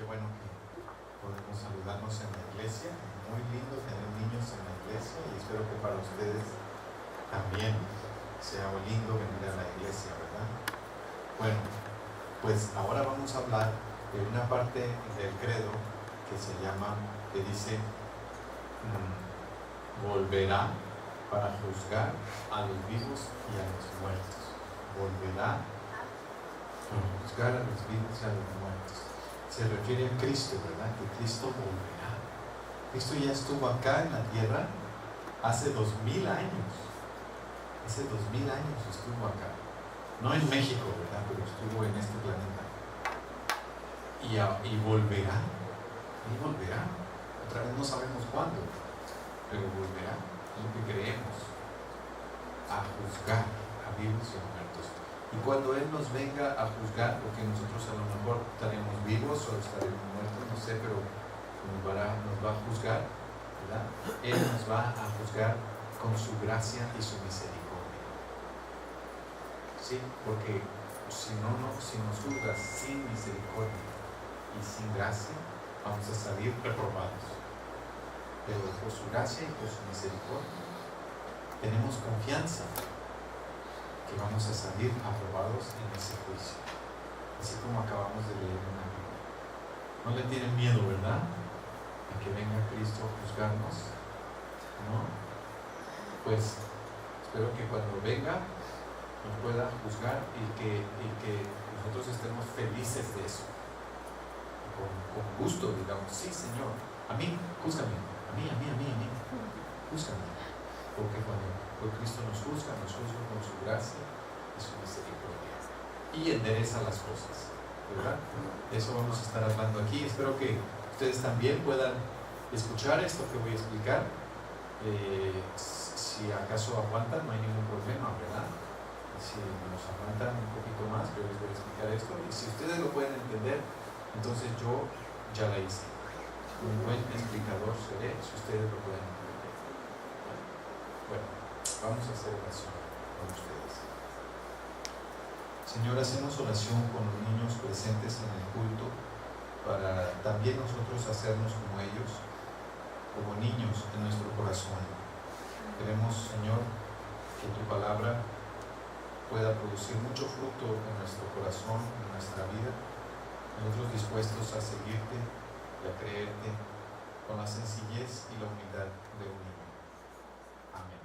bueno que podemos saludarnos en la iglesia. Muy lindo tener niños en la iglesia y espero que para ustedes también sea lindo venir a la iglesia, ¿verdad? Bueno, pues ahora vamos a hablar de una parte del credo que dice volverá para juzgar a los vivos y a los muertos. Volverá para juzgar a los vivos y a los muertos. Se refiere a Cristo, ¿verdad? Que Cristo volverá. Cristo ya estuvo acá en la tierra hace 2000 años. Hace 2000 años estuvo acá. No en México, ¿verdad? Pero estuvo en este planeta. Y volverá. Y volverá. Otra vez no sabemos cuándo, pero volverá. Es lo que creemos. A juzgar a vivos y a muertos. Y cuando Él nos venga a juzgar, porque nosotros a lo mejor estaremos vivos o estaremos muertos, no sé, pero nos va a juzgar, ¿verdad? Él nos va a juzgar con su gracia y su misericordia. Sí, porque si nos juzgas sin misericordia y sin gracia, vamos a salir reprobados. Pero por su gracia y por su misericordia tenemos confianza que vamos a salir aprobados en ese juicio, así como acabamos de leer en la Biblia. No le tienen miedo, ¿verdad?, a que venga Cristo a juzgarnos, ¿no? Pues espero que cuando venga nos pueda juzgar y que nosotros estemos felices de eso, con gusto, digamos, sí, Señor, a mí, júzgame, a mí, júzgame, porque cuando Cristo nos juzga con su gracia y su misericordia y endereza las cosas, ¿verdad? De eso vamos a estar hablando aquí. Espero que ustedes también puedan escuchar esto que voy a explicar. Si acaso aguantan, no hay ningún problema, ¿verdad? Si nos aguantan un poquito más, yo les voy a explicar esto, y si ustedes lo pueden entender, entonces yo ya la hice. Un buen explicador seré si ustedes lo pueden entender. Bueno, vamos a hacer oración con ustedes. Señor, hacemos oración con los niños presentes en el culto para también nosotros hacernos como ellos, como niños en nuestro corazón. Queremos, Señor, que tu palabra pueda producir mucho fruto en nuestro corazón, en nuestra vida, nosotros dispuestos a seguirte y a creerte con la sencillez y la humildad de un niño. Amén.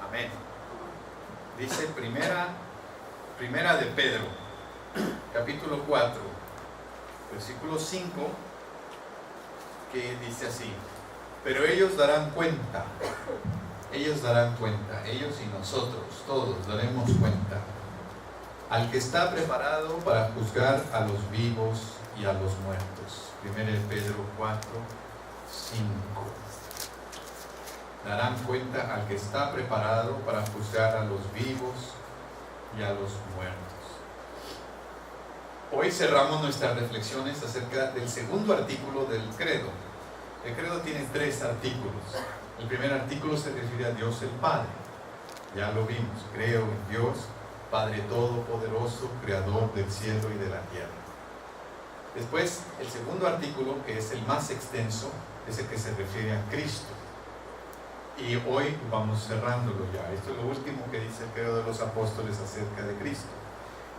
Amén. Dice primera de Pedro, capítulo 4, versículo 5, que dice así: pero ellos darán cuenta, ellos y nosotros, todos daremos cuenta, al que está preparado para juzgar a los vivos y a los muertos. 1 Pedro 4, 5. Darán cuenta al que está preparado para juzgar a los vivos y a los muertos. Hoy cerramos nuestras reflexiones acerca del segundo artículo del credo. El credo tiene 3 artículos. El primer artículo se refiere a Dios el Padre. Ya lo vimos. Creo en Dios, Padre Todopoderoso, Creador del cielo y de la tierra. Después, el segundo artículo, que es el más extenso, es el que se refiere a Cristo. Y hoy vamos cerrándolo ya. Esto es lo último que dice el credo de los apóstoles acerca de Cristo.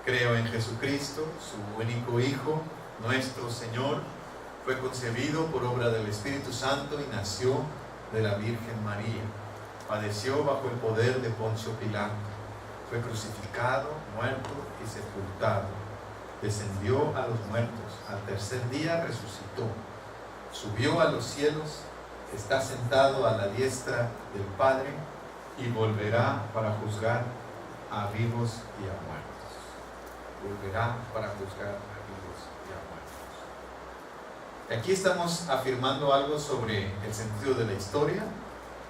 Creo en Jesucristo, su único Hijo, nuestro Señor. Fue concebido por obra del Espíritu Santo y nació de la Virgen María. Padeció bajo el poder de Poncio Pilato. Fue crucificado, muerto y sepultado. Descendió a los muertos. Al tercer día resucitó. Subió a los cielos. Está sentado a la diestra del Padre y volverá para juzgar a vivos y a muertos. Volverá para juzgar a vivos y a muertos. Aquí estamos afirmando algo sobre el sentido de la historia,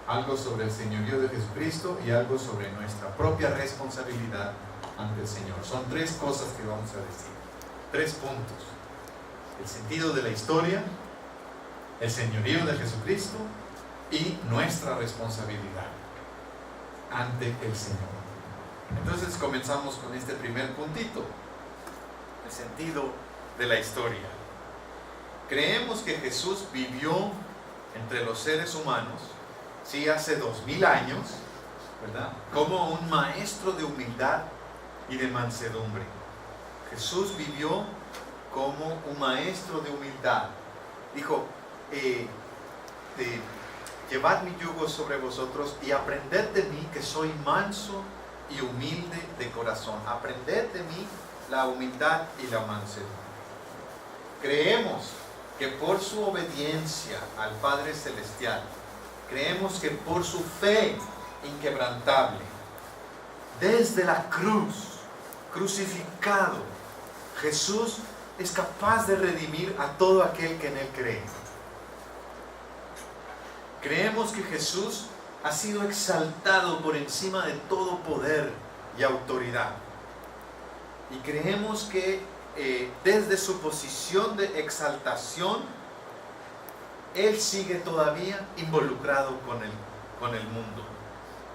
algo sobre el señorío de Jesucristo y algo sobre nuestra propia responsabilidad ante el Señor. Son 3 cosas que vamos a decir. 3 puntos: el sentido de la historia, el señorío de Jesucristo y nuestra responsabilidad ante el Señor. Entonces comenzamos con este primer puntito: el sentido de la historia. Creemos que Jesús vivió entre los seres humanos, sí, hace 2000 años, ¿verdad?, como un maestro de humildad y de mansedumbre. Jesús vivió como un maestro de humildad. Dijo, llevad mi yugo sobre vosotros y aprended de mí, que soy manso y humilde de corazón. Aprended de mí la humildad y la mansedumbre. Creemos que por su obediencia al Padre Celestial, creemos que por su fe inquebrantable, desde la cruz, crucificado, Jesús es capaz de redimir a todo aquel que en Él cree. Creemos que Jesús ha sido exaltado por encima de todo poder y autoridad. Y creemos que desde su posición de exaltación, Él sigue todavía involucrado con el mundo.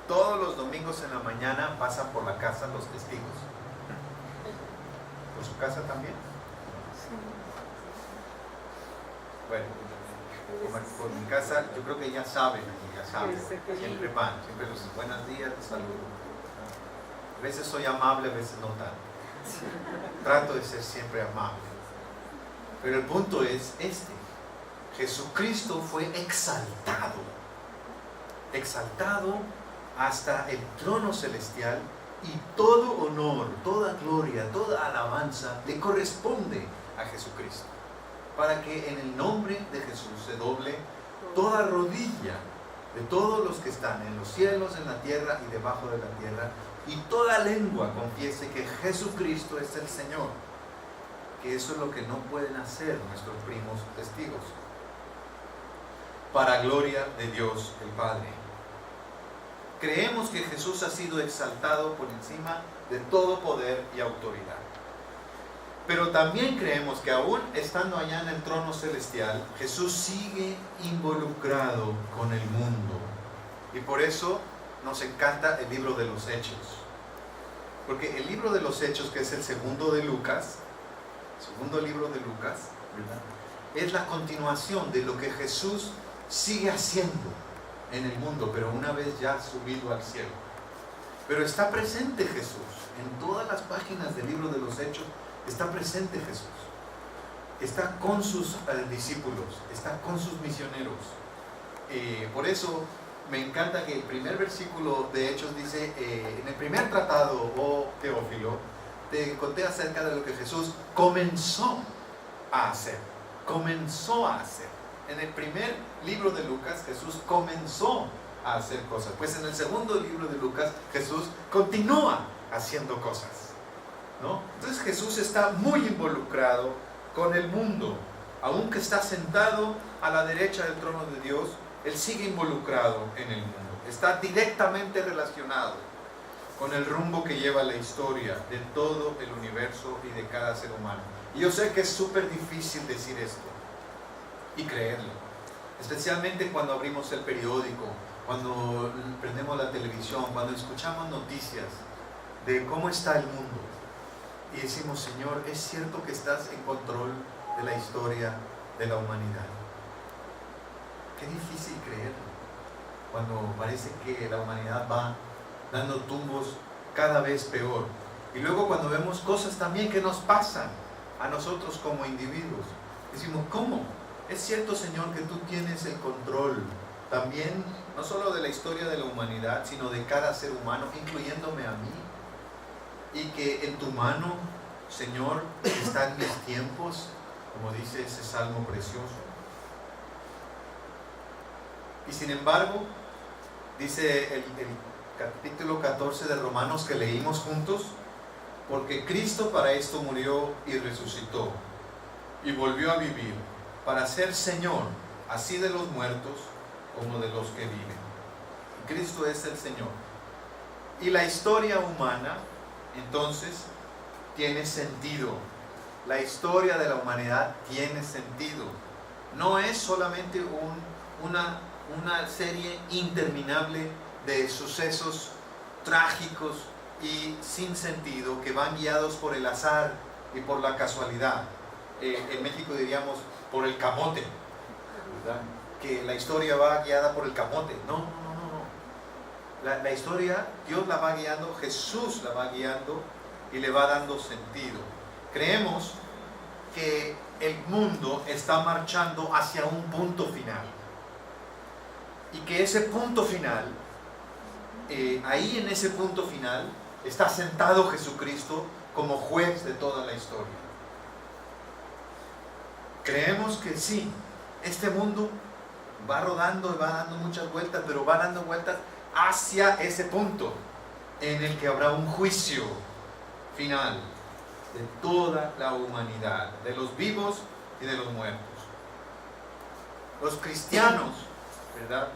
Todos los domingos en la mañana pasan por la casa los testigos. ¿Por su casa también? Bueno, por mi casa, yo creo que ya saben, siempre van, siempre los buenos días, los saludo. A veces soy amable, a veces no tanto. Trato de ser siempre amable. Pero el punto es este: Jesucristo fue exaltado hasta el trono celestial, y todo honor, toda gloria, toda alabanza le corresponde a Jesucristo, para que en el nombre de Jesús se doble toda rodilla de todos los que están en los cielos, en la tierra y debajo de la tierra, y toda lengua confiese que Jesucristo es el Señor. Que eso es lo que no pueden hacer nuestros primos testigos, para gloria de Dios el Padre. Creemos que Jesús ha sido exaltado por encima de todo poder y autoridad. Pero también creemos que aún estando allá en el trono celestial, Jesús sigue involucrado con el mundo. Y por eso nos encanta el libro de los Hechos. Porque el libro de los Hechos, que es el segundo libro de Lucas, ¿verdad?, es la continuación de lo que Jesús sigue haciendo en el mundo, pero una vez ya subido al cielo. Pero está presente Jesús en todas las páginas del libro de los Hechos. Está presente Jesús, está con sus discípulos, está con sus misioneros. Por eso me encanta que el primer versículo de Hechos dice, en el primer tratado, oh Teófilo, te conté acerca de lo que Jesús comenzó a hacer. En el primer libro de Lucas, Jesús comenzó a hacer cosas. Pues en el segundo libro de Lucas, Jesús continúa haciendo cosas, ¿no? Entonces Jesús está muy involucrado con el mundo. Aunque está sentado a la derecha del trono de Dios, Él sigue involucrado en el mundo. Está directamente relacionado con el rumbo que lleva la historia de todo el universo y de cada ser humano. Y yo sé que es súper difícil decir esto y creerlo, especialmente cuando abrimos el periódico, cuando prendemos la televisión, cuando escuchamos noticias de cómo está el mundo. Y decimos, Señor, es cierto que estás en control de la historia de la humanidad. Qué difícil creerlo, cuando parece que la humanidad va dando tumbos cada vez peor. Y luego cuando vemos cosas también que nos pasan a nosotros como individuos, decimos, ¿cómo? Es cierto, Señor, que tú tienes el control también, no solo de la historia de la humanidad, sino de cada ser humano, incluyéndome a mí. Y que en tu mano, Señor, están mis tiempos, como dice ese salmo precioso. Y sin embargo, dice el capítulo 14 de Romanos que leímos juntos, porque Cristo para esto murió y resucitó, y volvió a vivir, para ser Señor, así de los muertos como de los que viven. Y Cristo es el Señor. Y la historia humana, entonces, tiene sentido la historia de la humanidad tiene sentido. No es solamente una serie interminable de sucesos trágicos y sin sentido que van guiados por el azar y por la casualidad. En México diríamos por el camote, ¿verdad? Que la historia va guiada por el camote. No. La historia, Dios la va guiando, Jesús la va guiando y le va dando sentido. Creemos que el mundo está marchando hacia un punto final. Y que ese punto final, ahí en ese punto final, está sentado Jesucristo como juez de toda la historia. Creemos que sí, este mundo va rodando y va dando muchas vueltas, pero va dando vueltas hacia ese punto en el que habrá un juicio final de toda la humanidad, de los vivos y de los muertos. Los cristianos, ¿verdad?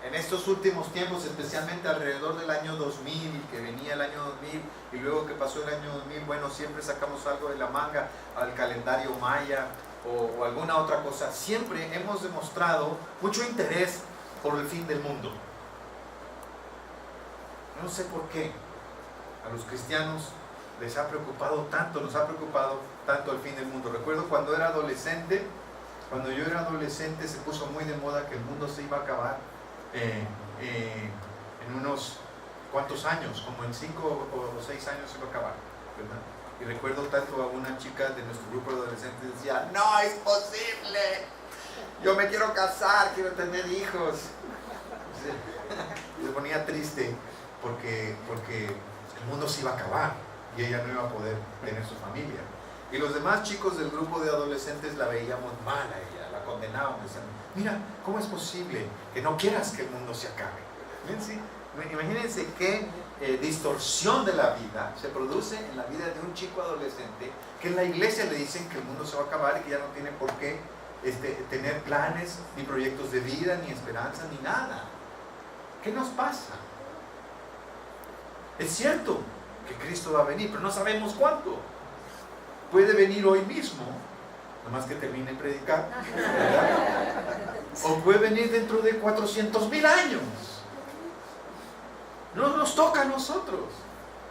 En estos últimos tiempos, especialmente alrededor del año 2000, que venía el año 2000 y luego que pasó el año 2000, bueno, siempre sacamos algo de la manga al calendario maya o alguna otra cosa. Siempre hemos demostrado mucho interés por el fin del mundo. No sé por qué a los cristianos les ha preocupado tanto, nos ha preocupado tanto el fin del mundo. Recuerdo cuando yo era adolescente, se puso muy de moda que el mundo se iba a acabar en unos cuantos años, como en 5 o 6 años se iba a acabar, ¿verdad? Y recuerdo tanto a una chica de nuestro grupo de adolescentes que decía: no es posible, yo me quiero casar, quiero tener hijos. Se ponía triste porque el mundo se iba a acabar y ella no iba a poder tener su familia. Y los demás chicos del grupo de adolescentes la veíamos mal a ella, la condenábamos, decían: mira, ¿cómo es posible que no quieras que el mundo se acabe? ¿Sí? Imagínense qué distorsión de la vida se produce en la vida de un chico adolescente que en la iglesia le dicen que el mundo se va a acabar y que ya no tiene por qué tener planes, ni proyectos de vida, ni esperanza, ni nada. ¿Qué nos pasa? Es cierto que Cristo va a venir, pero no sabemos cuándo. Puede venir hoy mismo, nomás que termine de predicar, ¿verdad? O puede venir dentro de 400,000 años. No nos toca a nosotros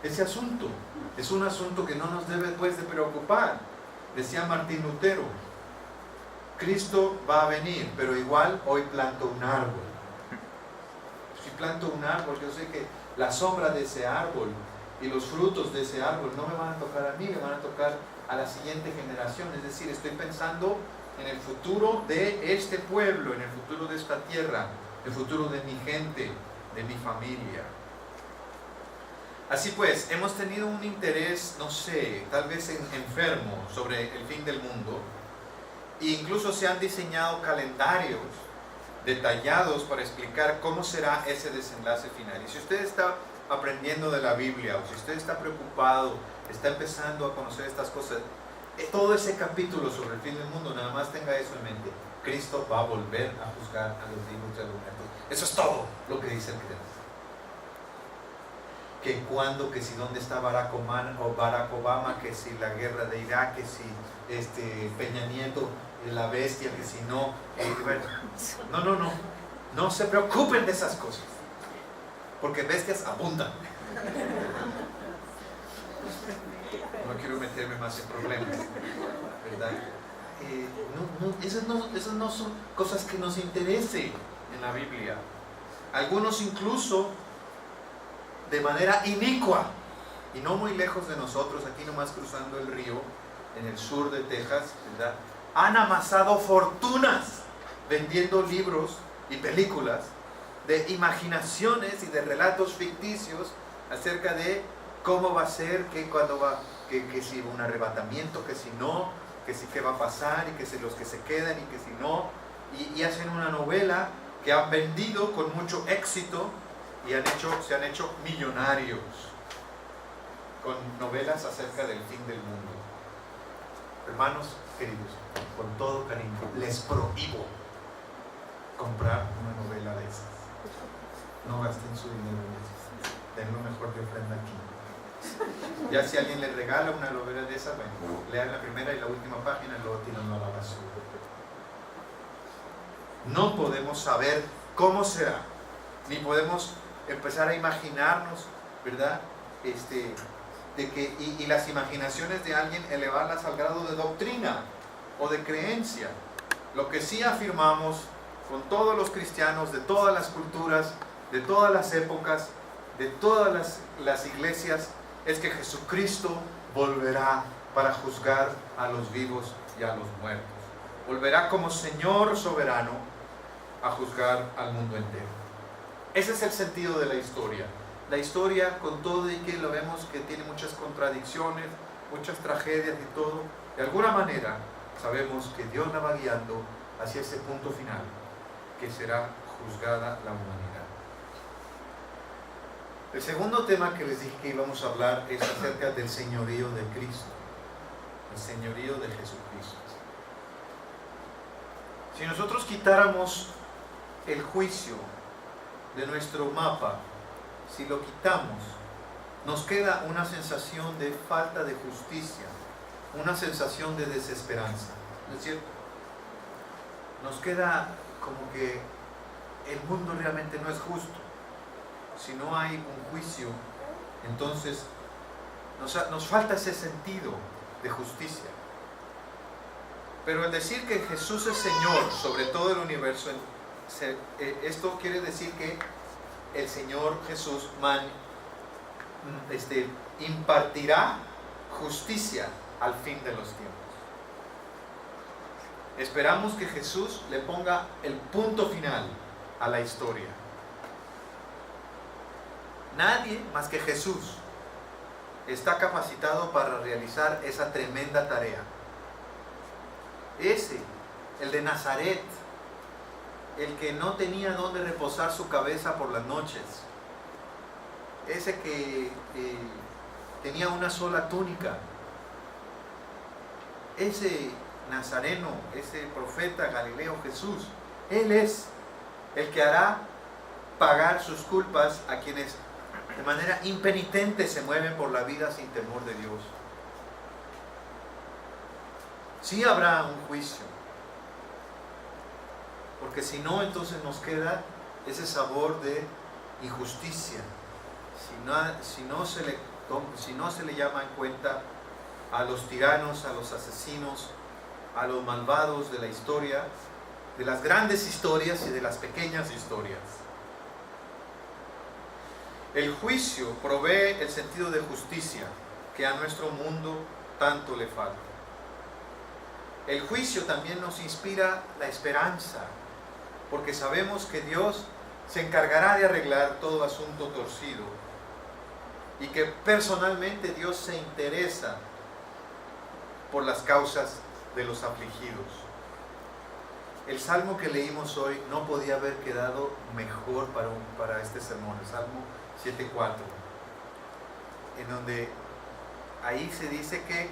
ese asunto. Es un asunto que no nos debe pues de preocupar. Decía Martín Lutero: Cristo va a venir, pero igual hoy planto un árbol. Si planto un árbol, yo sé que la sombra de ese árbol y los frutos de ese árbol no me van a tocar a mí, me van a tocar a la siguiente generación. Es decir, estoy pensando en el futuro de este pueblo, en el futuro de esta tierra, el futuro de mi gente, de mi familia. Así pues, hemos tenido un interés, no sé, tal vez enfermo sobre el fin del mundo. E incluso se han diseñado calendarios detallados para explicar cómo será ese desenlace final. Y si usted está aprendiendo de la Biblia, o si usted está preocupado, está empezando a conocer estas cosas, todo ese capítulo sobre el fin del mundo, nada más tenga eso en mente: Cristo va a volver a juzgar a los vivos y a los muertos. Eso es todo lo que dice el credo. Que cuando, que si dónde está Barack Obama, que si la guerra de Irak, que si Peña Nieto, la bestia, que si no, bueno, no se preocupen de esas cosas, porque bestias abundan. No quiero meterme más en problemas, ¿verdad? Esas no son cosas que nos interesen en la Biblia. Algunos incluso de manera inicua y no muy lejos de nosotros, aquí nomás cruzando el río, en el sur de Texas, ¿verdad?, han amasado fortunas vendiendo libros y películas de imaginaciones y de relatos ficticios acerca de cómo va a ser, que cuando va, que si un arrebatamiento, que si no, que si qué va a pasar, y que si los que se quedan y que si no, y hacen una novela que han vendido con mucho éxito y se han hecho millonarios con novelas acerca del fin del mundo. Hermanos queridos, con todo cariño, les prohíbo comprar una novela de esas. No gasten su dinero en eso. Den lo mejor de ofrenda aquí. Ya si alguien le regala una novela de esa, bueno, lean la primera y la última página y luego tiran a la basura. No podemos saber cómo será, ni podemos empezar a imaginarnos, ¿verdad? Y las imaginaciones de alguien elevarlas al grado de doctrina o de creencia. Lo que sí afirmamos con todos los cristianos de todas las culturas, de todas las épocas, de todas las iglesias, es que Jesucristo volverá para juzgar a los vivos y a los muertos. Volverá como Señor soberano a juzgar al mundo entero. Ese es el sentido de la historia. La historia, con todo y que lo vemos que tiene muchas contradicciones, muchas tragedias y todo, de alguna manera sabemos que Dios la va guiando hacia ese punto final, que será juzgada la humanidad. El segundo tema que les dije que íbamos a hablar es acerca del señorío de Cristo, el señorío de Jesucristo. Si nosotros quitáramos el juicio de nuestro mapa, si lo quitamos, nos queda una sensación de falta de justicia, una sensación de desesperanza, ¿no es cierto? Nos queda como que el mundo realmente no es justo. Si no hay un juicio, entonces nos falta ese sentido de justicia. Pero el decir que Jesús es Señor sobre todo el universo, esto quiere decir que el Señor Jesús impartirá justicia al fin de los tiempos. Esperamos que Jesús le ponga el punto final a la historia. Nadie más que Jesús está capacitado para realizar esa tremenda tarea. El de Nazaret, el que no tenía dónde reposar su cabeza por las noches, ese que tenía una sola túnica, ese nazareno, ese profeta Galileo Jesús, Él es el que hará pagar sus culpas a quienes de manera impenitente se mueven por la vida sin temor de Dios. Sí habrá un juicio, porque si no, entonces nos queda ese sabor de injusticia. Si no se le llama en cuenta a los tiranos, a los asesinos, a los malvados de la historia, de las grandes historias y de las pequeñas historias. El juicio provee el sentido de justicia que a nuestro mundo tanto le falta. El juicio también nos inspira la esperanza, porque sabemos que Dios se encargará de arreglar todo asunto torcido y que personalmente Dios se interesa por las causas de los afligidos. El salmo que leímos hoy no podía haber quedado mejor para este sermón, el Salmo 7:4, en donde ahí se dice que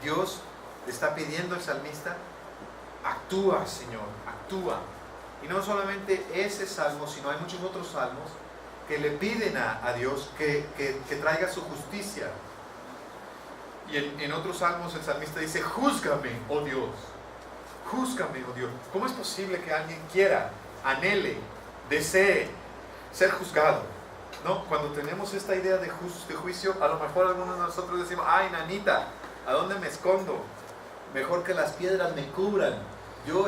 Dios le está pidiendo al salmista: actúa, Señor, actúa. Y no solamente ese salmo, sino hay muchos otros salmos que le piden a Dios que traiga su justicia. Y en otros salmos el salmista dice: júzgame, oh Dios, júzgame, oh Dios. ¿Cómo es posible que alguien quiera, anhele, desee ser juzgado? ¿No? Cuando tenemos esta idea de juicio, a lo mejor algunos de nosotros decimos: ay, nanita, ¿a dónde me escondo? Mejor que las piedras me cubran. Yo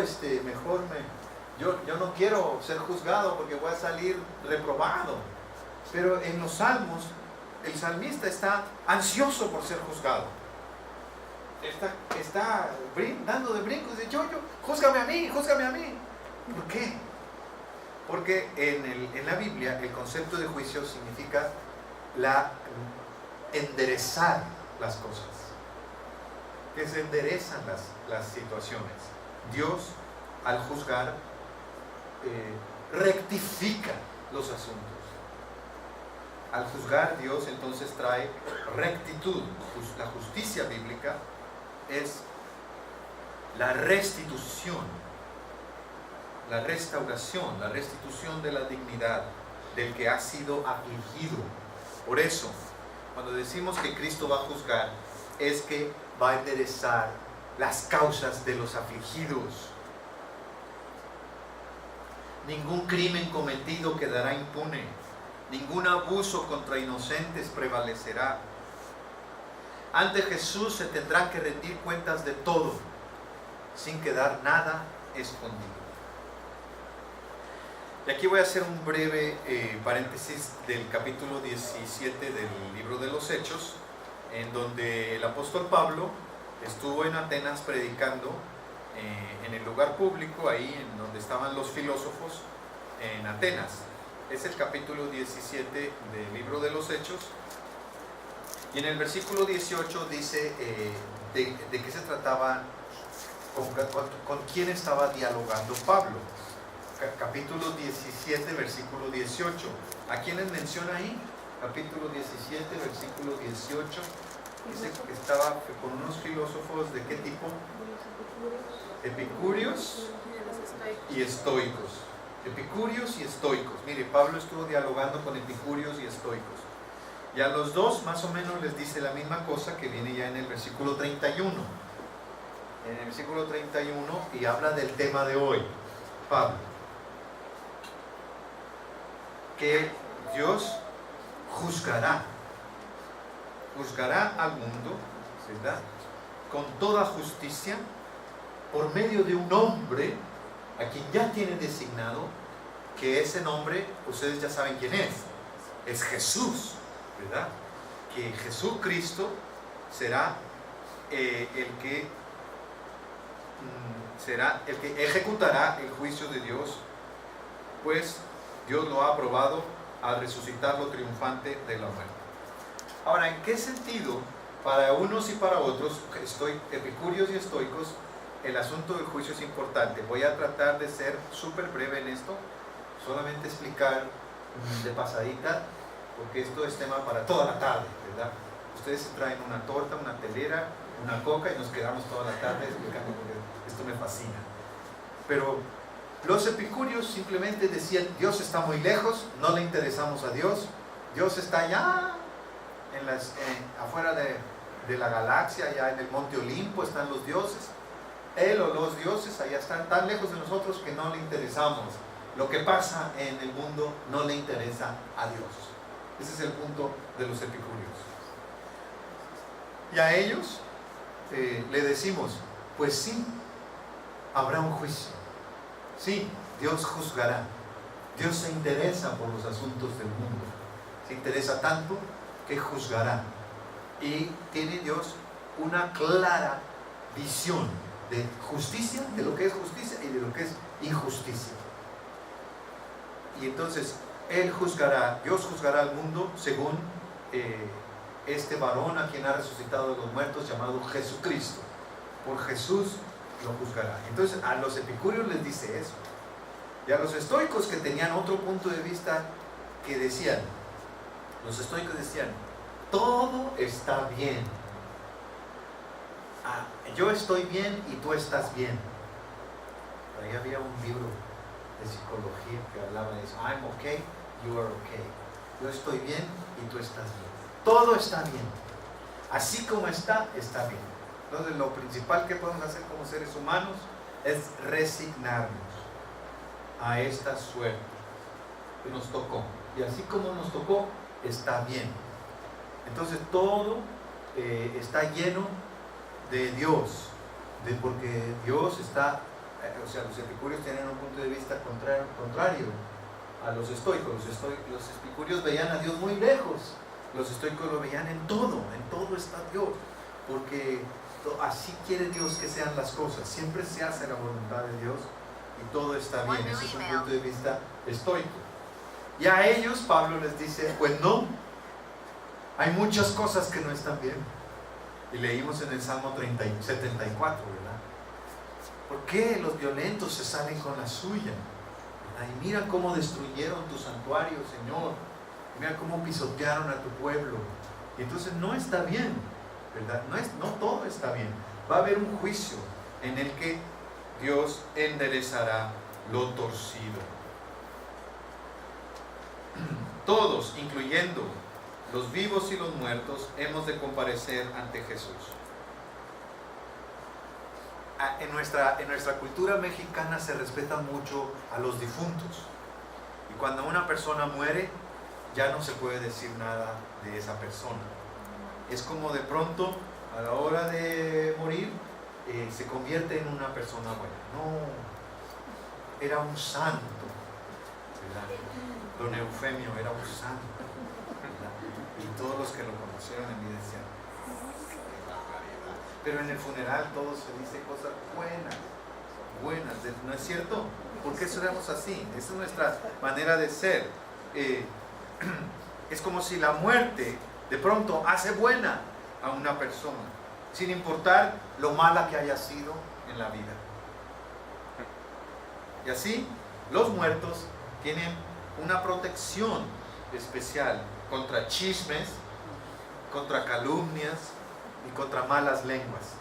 no quiero ser juzgado porque voy a salir reprobado. Pero en los salmos, el salmista está ansioso por ser juzgado. Está dando de brincos, dice: júzgame a mí, júzgame a mí. ¿Por qué? Porque en la Biblia el concepto de juicio significa enderezar las cosas, que se enderezan las situaciones. Dios, al juzgar, rectifica los asuntos. Al juzgar, Dios entonces trae rectitud. La justicia bíblica es la restitución, la restauración, la restitución de la dignidad del que ha sido afligido. Por eso, Cuando decimos que Cristo va a juzgar, es que va a enderezar las causas de los afligidos. Ningún crimen cometido quedará impune. Ningún abuso contra inocentes prevalecerá. Ante Jesús se tendrán que rendir cuentas de todo, sin quedar nada escondido. Y aquí voy a hacer un breve paréntesis del capítulo 17 del libro de los Hechos, en donde el apóstol Pablo estuvo en Atenas predicando en el lugar público, ahí en donde estaban los filósofos en Atenas. Es el capítulo 17 del libro de los Hechos. Y en el versículo 18 dice de qué se trataba, con quién estaba dialogando Pablo. Capítulo 17, versículo 18. ¿A quiénes menciona ahí? Capítulo 17, versículo 18. Dice que estaba con unos filósofos ¿de qué tipo? Epicúreos y estoicos. Epicúreos y estoicos. Mire, Pablo estuvo dialogando con epicúreos y estoicos. Y a los dos más o menos les dice la misma cosa que viene ya en el versículo 31. En el versículo 31 y habla del tema de hoy. Pablo. Que Dios juzgará al mundo, ¿verdad?, con toda justicia por medio de un hombre a quien ya tiene designado, que ese nombre, ustedes ya saben quién es Jesús, ¿verdad? Que Jesucristo será el que ejecutará el juicio de Dios, pues Dios lo ha aprobado al resucitarlo triunfante de la muerte. Ahora, ¿en qué sentido, para unos y para otros, epicúreos y estoicos, el asunto del juicio es importante? Voy a tratar de ser súper breve en esto, solamente explicar de pasadita, porque esto es tema para toda la tarde, ¿verdad? Ustedes se traen una torta, una telera, una coca y nos quedamos toda la tarde explicando, porque esto me fascina. Pero los epicúreos simplemente decían: Dios está muy lejos, no le interesamos a Dios, Dios está allá afuera de la galaxia, allá en el monte Olimpo están los dioses. Él o los dioses allá están tan lejos de nosotros que no le interesamos. Lo que pasa en el mundo no le interesa a Dios. Ese es el punto de los epicúreos. Y a ellos le decimos: pues sí, habrá un juicio. Sí, Dios juzgará. Dios se interesa por los asuntos del mundo. Se interesa tanto que juzgará. Y tiene Dios una clara visión de justicia, de lo que es justicia y de lo que es injusticia. Y entonces Él juzgará, Dios juzgará al mundo según este varón a quien ha resucitado de los muertos, llamado Jesucristo. Por Jesús lo juzgará. Entonces a los epicúreos les dice eso. Y a los estoicos, que tenían otro punto de vista, que decían, los estoicos decían: todo está bien. Yo estoy bien y tú estás bien. Ahí había un libro de psicología que hablaba de eso. I'm okay, you are okay. Yo estoy bien y tú estás bien. Todo está bien. Así como está bien. Entonces lo principal que podemos hacer como seres humanos es resignarnos a esta suerte que nos tocó. Y así como nos tocó, está bien. Entonces todo está lleno de Dios, porque Dios está, o sea, los epicúreos tienen un punto de vista contrario a los estoicos. Los epicúreos veían a Dios muy lejos, los estoicos lo veían en todo está Dios, porque así quiere Dios que sean las cosas, siempre se hace la voluntad de Dios y todo está bien. Ese es un punto de vista estoico. Y a ellos Pablo les dice: pues no, hay muchas cosas que no están bien. Y leímos en el Salmo 74, ¿verdad? ¿Por qué los violentos se salen con la suya? ¿Verdad? Y mira cómo destruyeron tu santuario, Señor. Mira cómo pisotearon a tu pueblo. Y entonces no está bien, ¿verdad? No todo está bien. Va a haber un juicio en el que Dios enderezará lo torcido. Todos, incluyendo los vivos y los muertos, hemos de comparecer ante Jesús. En nuestra cultura mexicana se respeta mucho a los difuntos. Y cuando una persona muere, ya no se puede decir nada de esa persona. Es como de pronto, a la hora de morir, se convierte en una persona buena. No, era un santo, ¿verdad? Don Eufemio era un santo, ¿verdad? Y todos los que lo conocieron en mí decían, qué barbaridad. Pero en el funeral todo se dice cosas buenas, ¿no es cierto? ¿Por qué somos así? Esa es nuestra manera de ser. Es como si la muerte de pronto hace buena a una persona, sin importar lo mala que haya sido en la vida. Y así, los muertos tienen una protección especial contra chismes, contra calumnias y contra malas lenguas.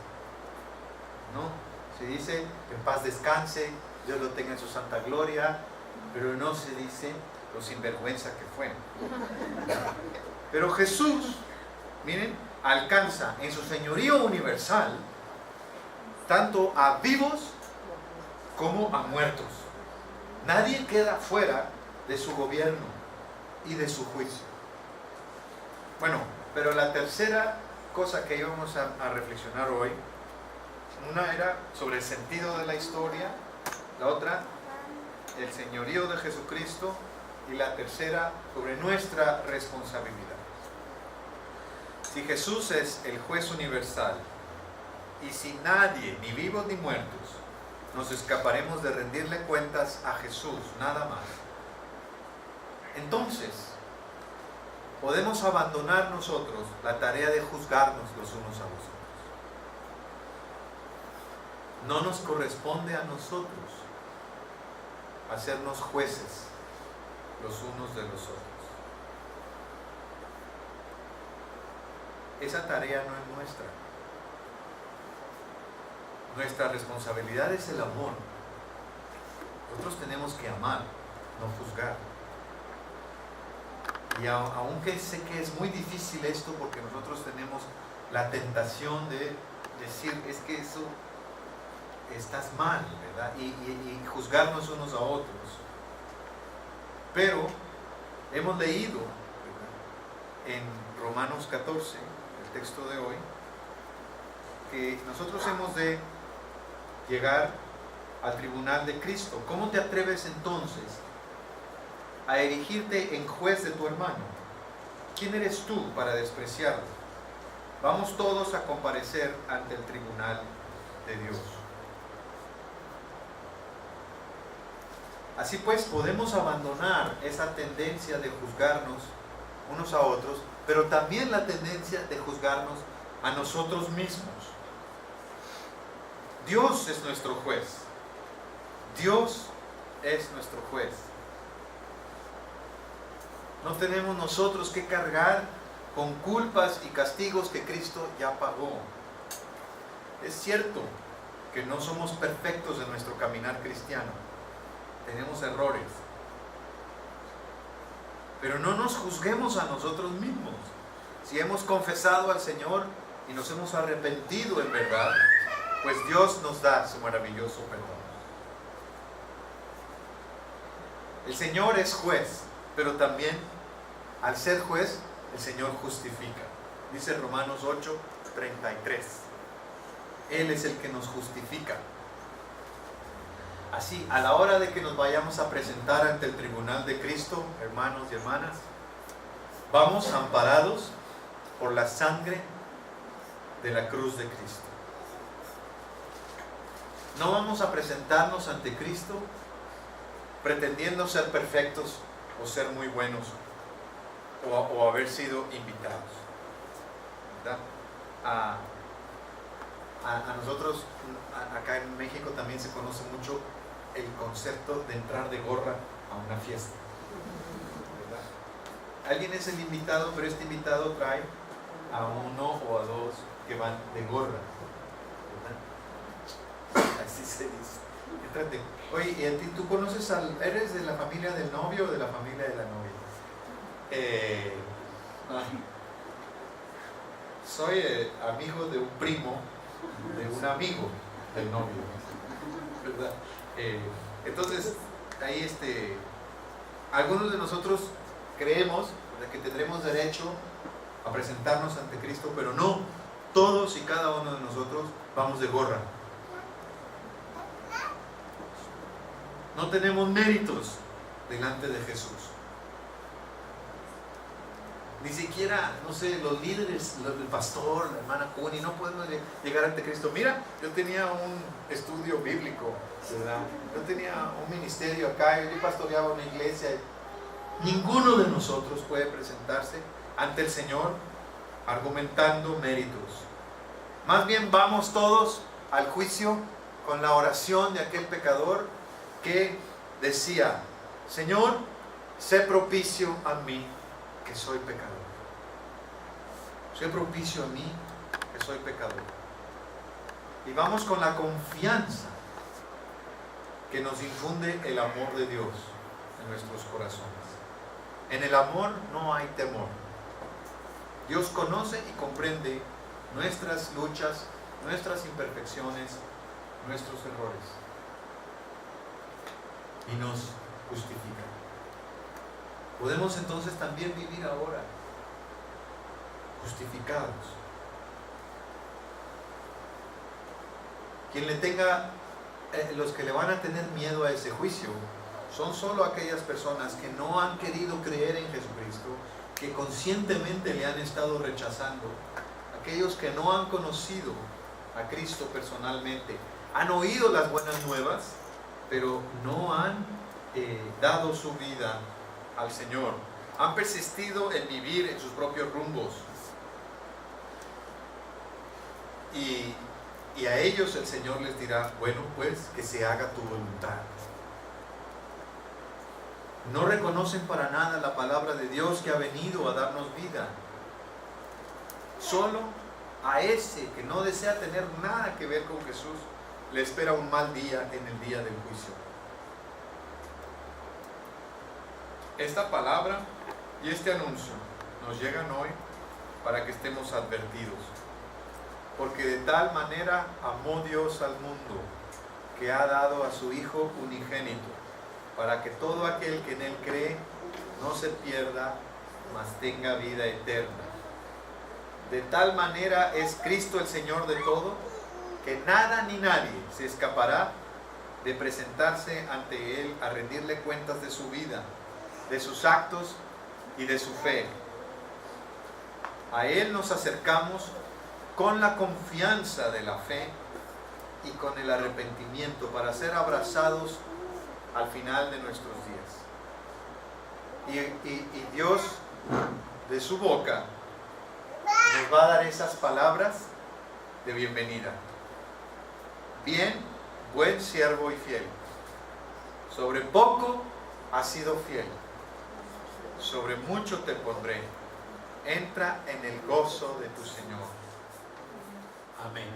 ¿No? Se dice, en paz descanse, Dios lo tenga en su santa gloria, pero no se dice lo sinvergüenza que fue. Pero Jesús, miren, alcanza en su señorío universal tanto a vivos como a muertos. Nadie queda fuera de su gobierno y de su juicio. Bueno, pero la tercera cosa que íbamos a reflexionar hoy, una era sobre el sentido de la historia, la otra, el señorío de Jesucristo, y la tercera, sobre nuestra responsabilidad. Si Jesús es el juez universal, y si nadie, ni vivos ni muertos, nos escaparemos de rendirle cuentas a Jesús, nada más, entonces podemos abandonar nosotros la tarea de juzgarnos los unos a los otros. No nos corresponde a nosotros hacernos jueces los unos de los otros. Esa tarea no es nuestra. Nuestra responsabilidad es el amor. Nosotros tenemos que amar, no juzgar. Y aunque sé que es muy difícil esto, porque nosotros tenemos la tentación de decir, es que eso estás mal, ¿verdad? Y juzgarnos unos a otros. Pero hemos leído, ¿verdad?, en Romanos 14, el texto de hoy, que nosotros hemos de llegar al tribunal de Cristo. ¿Cómo te atreves entonces a erigirte en juez de tu hermano? ¿Quién eres tú para despreciarlo? Vamos todos a comparecer ante el tribunal de Dios. Así pues, podemos abandonar esa tendencia de juzgarnos unos a otros, pero también la tendencia de juzgarnos a nosotros mismos. Dios es nuestro juez. Dios es nuestro juez. No tenemos nosotros que cargar con culpas y castigos que Cristo ya pagó. Es cierto que no somos perfectos en nuestro caminar cristiano. Tenemos errores. Pero no nos juzguemos a nosotros mismos. Si hemos confesado al Señor y nos hemos arrepentido en verdad, pues Dios nos da su maravilloso perdón. El Señor es juez, pero también, al ser juez, el Señor justifica. Dice Romanos 8:33. Él es el que nos justifica. Así, a la hora de que nos vayamos a presentar ante el tribunal de Cristo, hermanos y hermanas, vamos amparados por la sangre de la cruz de Cristo. No vamos a presentarnos ante Cristo pretendiendo ser perfectos o ser muy buenos o haber sido invitados, ¿verdad? A nosotros, acá en México también se conoce mucho el concepto de entrar de gorra a una fiesta, ¿verdad? Alguien es el invitado, pero este invitado trae a uno o a dos que van de gorra, ¿verdad? Así se dice. Entrate. Oye, ¿y a ti tú conoces eres de la familia del novio o de la familia de la novia? Soy amigo de un primo, de un amigo del novio, ¿verdad? Entonces, ahí algunos de nosotros creemos que tendremos derecho a presentarnos ante Cristo, pero no, todos y cada uno de nosotros vamos de gorra. No tenemos méritos delante de Jesús. Ni siquiera, no sé, los líderes, el pastor, la hermana Cuni, no podemos llegar ante Cristo. Mira, yo tenía un estudio bíblico, ¿verdad? Yo tenía un ministerio acá, yo pastoreaba una iglesia. Ninguno de nosotros puede presentarse ante el Señor argumentando méritos. Más bien vamos todos al juicio con la oración de aquel pecador que decía: Señor, sé propicio a mí, que soy pecador. Sé propicio a mí, que soy pecador. Y vamos con la confianza que nos infunde el amor de Dios en nuestros corazones. En el amor no hay temor. Dios conoce y comprende nuestras luchas, nuestras imperfecciones, nuestros errores, y nos justifica. Podemos entonces también vivir ahora justificados. Quien le tenga, los que le van a tener miedo a ese juicio son solo aquellas personas que no han querido creer en Jesucristo, que conscientemente le han estado rechazando, aquellos que no han conocido a Cristo personalmente, han oído las buenas nuevas, pero no han dado su vida al Señor, han persistido en vivir en sus propios rumbos, y a ellos el Señor les dirá: bueno, pues que se haga tu voluntad. No reconocen para nada la palabra de Dios que ha venido a darnos vida. Solo a ese que no desea tener nada que ver con Jesús le espera un mal día en el día del juicio. Esta palabra y este anuncio nos llegan hoy para que estemos advertidos, porque de tal manera amó Dios al mundo que ha dado a su Hijo unigénito, para que todo aquel que en Él cree no se pierda, mas tenga vida eterna. De tal manera es Cristo el Señor de todo, que nada ni nadie se escapará de presentarse ante Él a rendirle cuentas de su vida, de sus actos y de su fe. A Él nos acercamos con la confianza de la fe y con el arrepentimiento para ser abrazados al final de nuestros días. Y Dios, de su boca, nos va a dar esas palabras de bienvenida. Bien, buen siervo y fiel. Sobre poco has sido fiel, sobre mucho te pondré. Entra en el gozo de tu Señor. Amén.